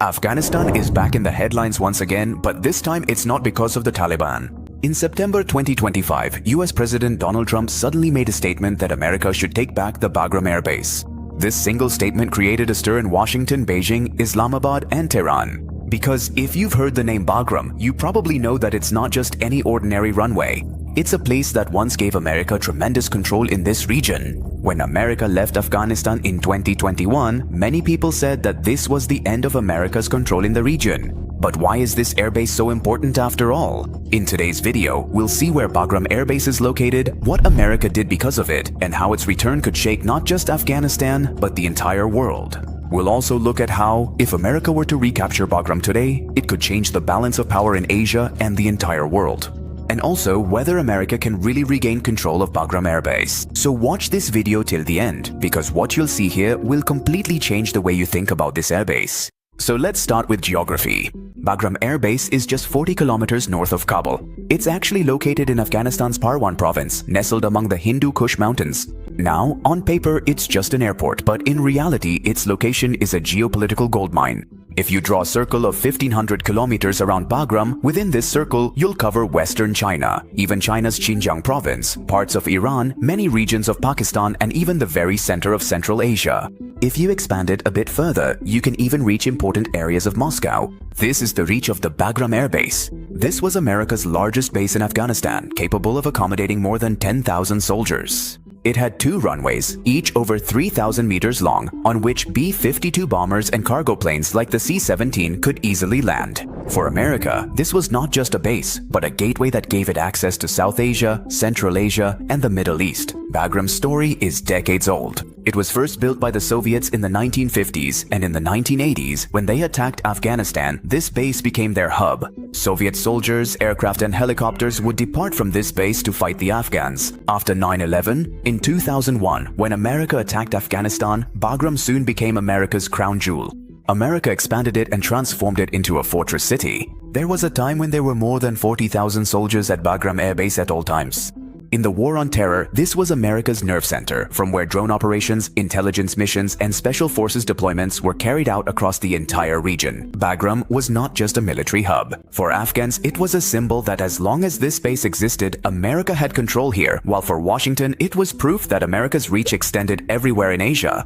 Afghanistan is back in the headlines once again, but this time it's not because of the Taliban. In September 2025, US President Donald Trump suddenly made a statement that America should take back the Bagram Airbase. This single statement created a stir in Washington, Beijing, Islamabad, and Tehran. Because if you've heard the name Bagram, you probably know that it's not just any ordinary runway. It's a place that once gave America tremendous control in this region. When America left Afghanistan in 2021, many people said that this was the end of America's control in the region. But why is this airbase so important after all? In today's video, we'll see where Bagram Airbase is located, what America did because of it, and how its return could shake not just Afghanistan, but the entire world. We'll also look at how, if America were to recapture Bagram today, it could change the balance of power in Asia and the entire world. And also whether America can really regain control of Bagram Airbase. So watch this video till the end, because what you'll see here will completely change the way you think about this airbase. So let's start with geography. Bagram Airbase is just 40 kilometers north of Kabul. It's actually located in Afghanistan's Parwan province, nestled among the Hindu Kush mountains. Now, on paper, it's just an airport, but in reality, its location is a geopolitical goldmine. If you draw a circle of 1500 kilometers around Bagram, within this circle, you'll cover western China, even China's Xinjiang province, parts of Iran, many regions of Pakistan, and even the very center of Central Asia. If you expand it a bit further, you can even reach important areas of Moscow. This is the reach of the Bagram Airbase. This was America's largest base in Afghanistan, capable of accommodating more than 10,000 soldiers. It had two runways, each over 3,000 meters long, on which B-52 bombers and cargo planes like the C-17 could easily land. For America, this was not just a base, but a gateway that gave it access to South Asia, Central Asia, and the Middle East. Bagram's story is decades old. It was first built by the Soviets in the 1950s, and in the 1980s, when they attacked Afghanistan, this base became their hub. Soviet soldiers, aircraft, and helicopters would depart from this base to fight the Afghans. After 9/11, in 2001, when America attacked Afghanistan, Bagram soon became America's crown jewel. America expanded it and transformed it into a fortress city. There was a time when there were more than 40,000 soldiers at Bagram Airbase at all times. In the War on Terror, this was America's nerve center, from where drone operations, intelligence missions, and special forces deployments were carried out across the entire region. Bagram was not just a military hub. For Afghans, it was a symbol that as long as this base existed, America had control here, while for Washington, it was proof that America's reach extended everywhere in Asia.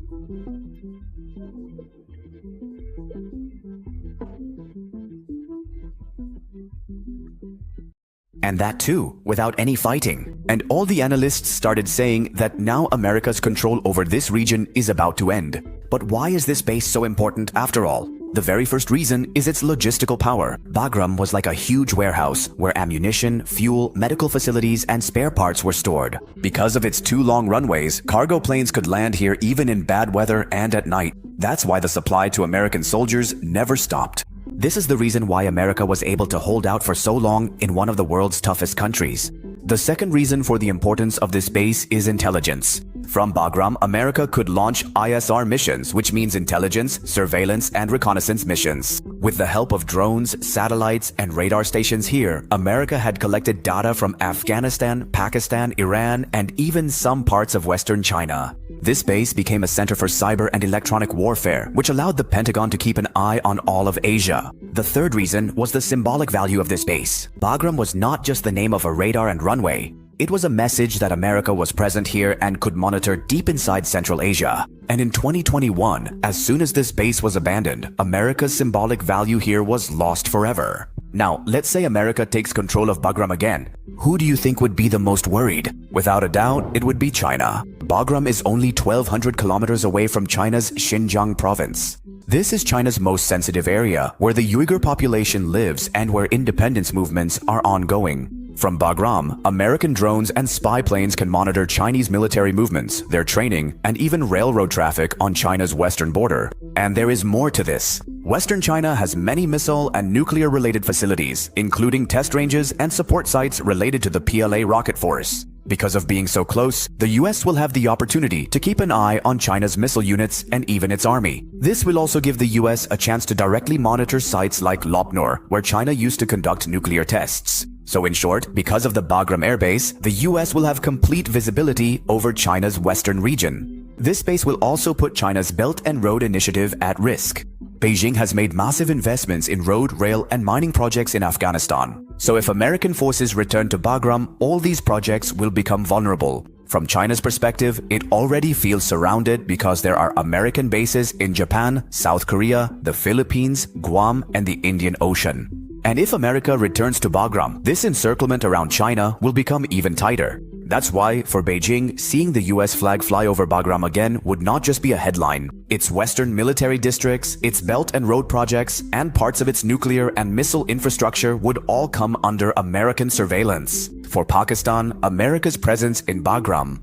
And that too, without any fighting. And all the analysts started saying that now America's control over this region is about to end. But why is this base so important after all? The very first reason is its logistical power. Bagram was like a huge warehouse where ammunition, fuel, medical facilities, and spare parts were stored. Because of its two long runways, cargo planes could land here even in bad weather and at night. That's why the supply to American soldiers never stopped. This is the reason why America was able to hold out for so long in one of the world's toughest countries. The second reason for the importance of this base is intelligence. From Bagram, America could launch ISR missions, which means intelligence, surveillance, and reconnaissance missions. With the help of drones, satellites, and radar stations here, America had collected data from Afghanistan, Pakistan, Iran, and even some parts of Western China. This base became a center for cyber and electronic warfare, which allowed the Pentagon to keep an eye on all of Asia. The third reason was the symbolic value of this base. Bagram was not just the name of a radar and runway. It was a message that America was present here and could monitor deep inside Central Asia. And in 2021, as soon as this base was abandoned, America's symbolic value here was lost forever. Now, let's say America takes control of Bagram again. Who do you think would be the most worried? Without a doubt, it would be China. Bagram is only 1,200 kilometers away from China's Xinjiang province. This is China's most sensitive area, where the Uyghur population lives and where independence movements are ongoing. From Bagram, American drones and spy planes can monitor Chinese military movements, their training, and even railroad traffic on China's western border. And there is more to this. Western China has many missile and nuclear-related facilities, including test ranges and support sites related to the PLA rocket force. Because of being so close, the US will have the opportunity to keep an eye on China's missile units and even its army. This will also give the US a chance to directly monitor sites like Lopnor, where China used to conduct nuclear tests. So in short, because of the Bagram Airbase, the US will have complete visibility over China's western region. This base will also put China's Belt and Road Initiative at risk. Beijing has made massive investments in road, rail, and mining projects in Afghanistan. So if American forces return to Bagram, all these projects will become vulnerable. From China's perspective, it already feels surrounded because there are American bases in Japan, South Korea, the Philippines, Guam, and the Indian Ocean. And if America returns to Bagram, this encirclement around China will become even tighter. That's why, for Beijing, seeing the US flag fly over Bagram again would not just be a headline. Its western military districts, its belt and road projects, and parts of its nuclear and missile infrastructure would all come under American surveillance. For Pakistan, America's presence in Bagram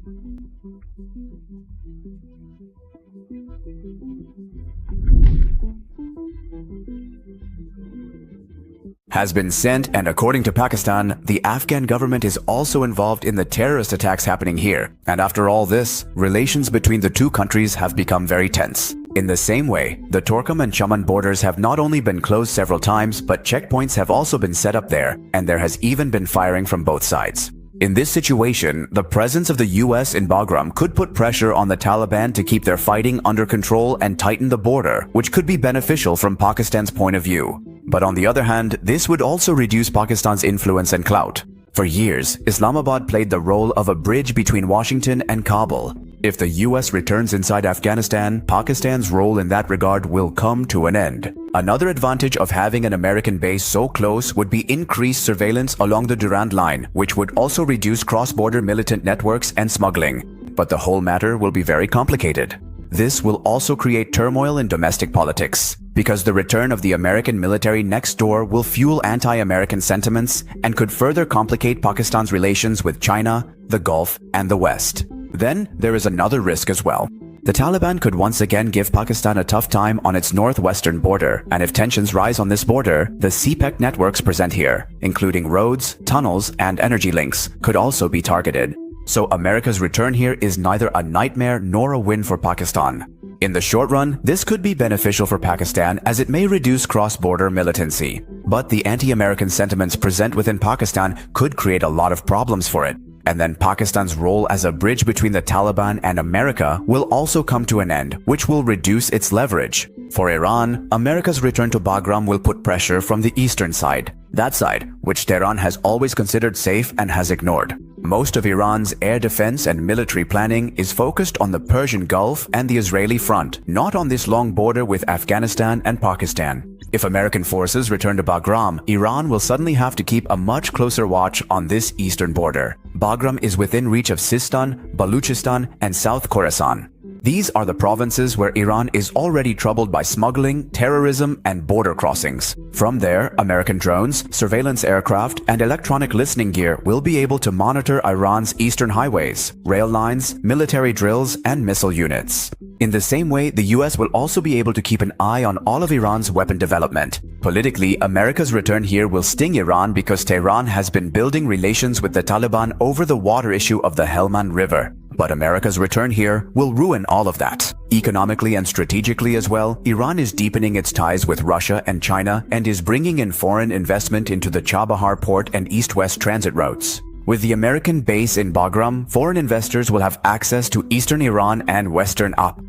has been sent, and according to Pakistan, the Afghan government is also involved in the terrorist attacks happening here. And after all this, relations between the two countries have become very tense. In the same way, the Torkham and Chaman borders have not only been closed several times, but checkpoints have also been set up there, and there has even been firing from both sides. In this situation, the presence of the US in Bagram could put pressure on the Taliban to keep their fighting under control and tighten the border, which could be beneficial from Pakistan's point of view. But on the other hand, this would also reduce Pakistan's influence and clout. For years, Islamabad played the role of a bridge between Washington and Kabul. If the US returns inside Afghanistan, Pakistan's role in that regard will come to an end. Another advantage of having an American base so close would be increased surveillance along the Durand Line, which would also reduce cross-border militant networks and smuggling. But the whole matter will be very complicated. This will also create turmoil in domestic politics, because the return of the American military next door will fuel anti-American sentiments and could further complicate Pakistan's relations with China, the Gulf, and the West. Then there is another risk as well. The Taliban could once again give Pakistan a tough time on its northwestern border, and if tensions rise on this border, the CPEC networks present here, including roads, tunnels, and energy links, could also be targeted. So America's return here is neither a nightmare nor a win for Pakistan. In the short run, this could be beneficial for Pakistan as it may reduce cross-border militancy. But the anti-American sentiments present within Pakistan could create a lot of problems for it. And then Pakistan's role as a bridge between the Taliban and America will also come to an end, which will reduce its leverage. For Iran, America's return to Bagram will put pressure from the eastern side. That side, which Tehran has always considered safe and has ignored. Most of Iran's air defense and military planning is focused on the Persian Gulf and the Israeli front, not on this long border with Afghanistan and Pakistan. If American forces return to Bagram, Iran will suddenly have to keep a much closer watch on this eastern border. Bagram is within reach of Sistan, Baluchistan, and South Khorasan. These are the provinces where Iran is already troubled by smuggling, terrorism, and border crossings. From there, American drones, surveillance aircraft, and electronic listening gear will be able to monitor Iran's eastern highways, rail lines, military drills, and missile units. In the same way, the US will also be able to keep an eye on all of Iran's weapon development. Politically, America's return here will sting Iran because Tehran has been building relations with the Taliban over the water issue of the Helmand River. But America's return here will ruin all of that. Economically and strategically as well, Iran is deepening its ties with Russia and China and is bringing in foreign investment into the Chabahar port and east-west transit routes. With the American base in Bagram, foreign investors will have access to eastern Iran and western Up.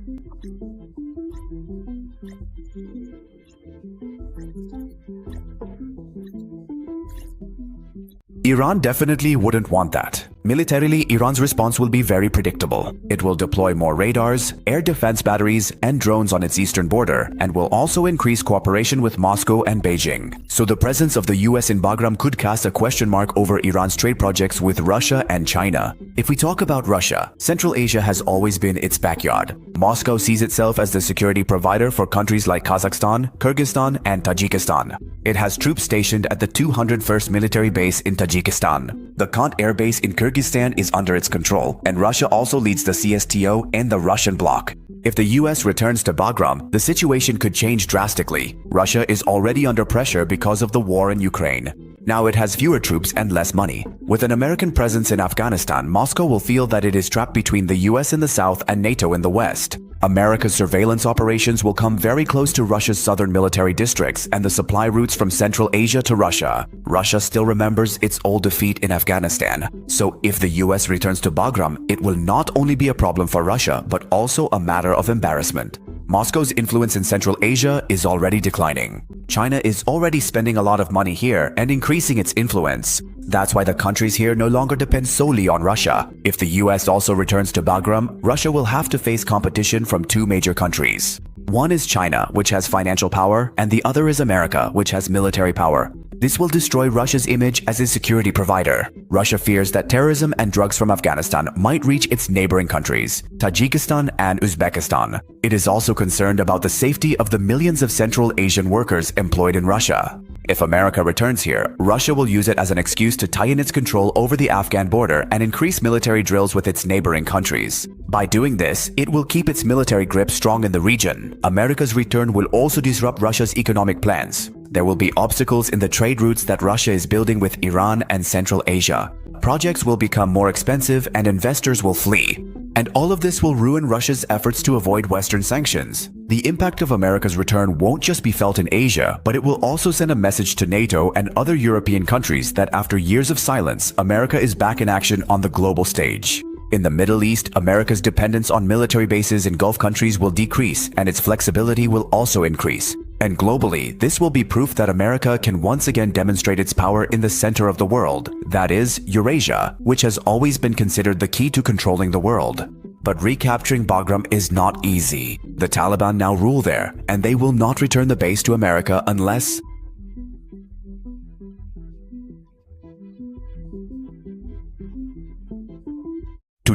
Iran definitely wouldn't want that. Militarily, Iran's response will be very predictable. It will deploy more radars, air defense batteries, and drones on its eastern border, and will also increase cooperation with Moscow and Beijing. So the presence of the US in Bagram could cast a question mark over Iran's trade projects with Russia and China. If we talk about Russia, Central Asia has always been its backyard. Moscow sees itself as the security provider for countries like Kazakhstan, Kyrgyzstan, and Tajikistan. It has troops stationed at the 201st Military Base in Tajikistan. The Kant Air Base in Kyrgyzstan is under its control, and Russia also leads the CSTO and the Russian bloc. If the US returns to Bagram, the situation could change drastically. Russia is already under pressure because of the war in Ukraine. Now it has fewer troops and less money. With an American presence in Afghanistan, Moscow will feel that it is trapped between the US in the south and NATO in the west. America's surveillance operations will come very close to Russia's southern military districts and the supply routes from Central Asia to Russia. Russia still remembers its old defeat in Afghanistan. So if the US returns to Bagram, it will not only be a problem for Russia, but also a matter of embarrassment. Moscow's influence in Central Asia is already declining. China is already spending a lot of money here and increasing its influence. That's why the countries here no longer depend solely on Russia. If the US also returns to Bagram, Russia will have to face competition from two major countries. One is China, which has financial power, and the other is America, which has military power. This will destroy Russia's image as a security provider. Russia fears that terrorism and drugs from Afghanistan might reach its neighboring countries, Tajikistan and Uzbekistan. It is also concerned about the safety of the millions of Central Asian workers employed in Russia. If America returns here, Russia will use it as an excuse to tighten its control over the Afghan border and increase military drills with its neighboring countries. By doing this, it will keep its military grip strong in the region. America's return will also disrupt Russia's economic plans. There will be obstacles in the trade routes that Russia is building with Iran and Central Asia. Projects will become more expensive and investors will flee. And all of this will ruin Russia's efforts to avoid Western sanctions. The impact of America's return won't just be felt in Asia, but it will also send a message to NATO and other European countries that after years of silence, America is back in action on the global stage. In the Middle East, America's dependence on military bases in Gulf countries will decrease and its flexibility will also increase. And globally, this will be proof that America can once again demonstrate its power in the center of the world, that is, Eurasia, which has always been considered the key to controlling the world. But recapturing Bagram is not easy. The Taliban now rule there, and they will not return the base to America unless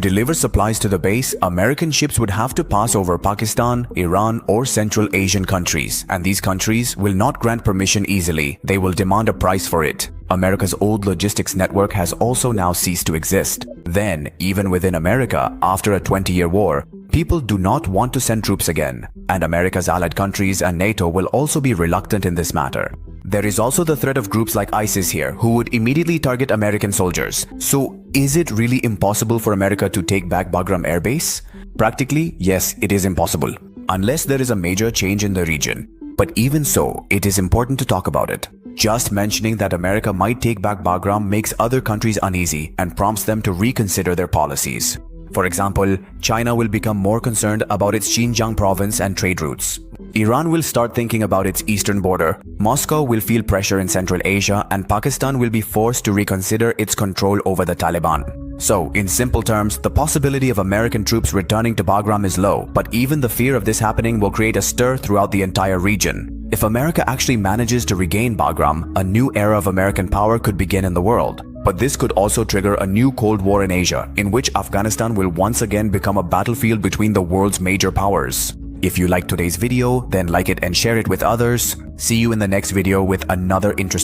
to deliver supplies to the base, American ships would have to pass over Pakistan, Iran, or Central Asian countries, and these countries will not grant permission easily. They will demand a price for it. America's old logistics network has also now ceased to exist. Then, even within America, after a 20-year war, people do not want to send troops again, and America's allied countries and NATO will also be reluctant in this matter. There is also the threat of groups like ISIS here who would immediately target American soldiers. So, is it really impossible for America to take back Bagram Airbase? Practically, yes, it is impossible, unless there is a major change in the region. But even so, it is important to talk about it. Just mentioning that America might take back Bagram makes other countries uneasy and prompts them to reconsider their policies. For example, China will become more concerned about its Xinjiang province and trade routes. Iran will start thinking about its eastern border. Moscow will feel pressure in Central Asia, and Pakistan will be forced to reconsider its control over the Taliban. So, in simple terms, the possibility of American troops returning to Bagram is low, but even the fear of this happening will create a stir throughout the entire region. If America actually manages to regain Bagram, a new era of American power could begin in the world. But this could also trigger a new Cold War in Asia, in which Afghanistan will once again become a battlefield between the world's major powers. If you liked today's video, then like it and share it with others. See you in the next video with another interesting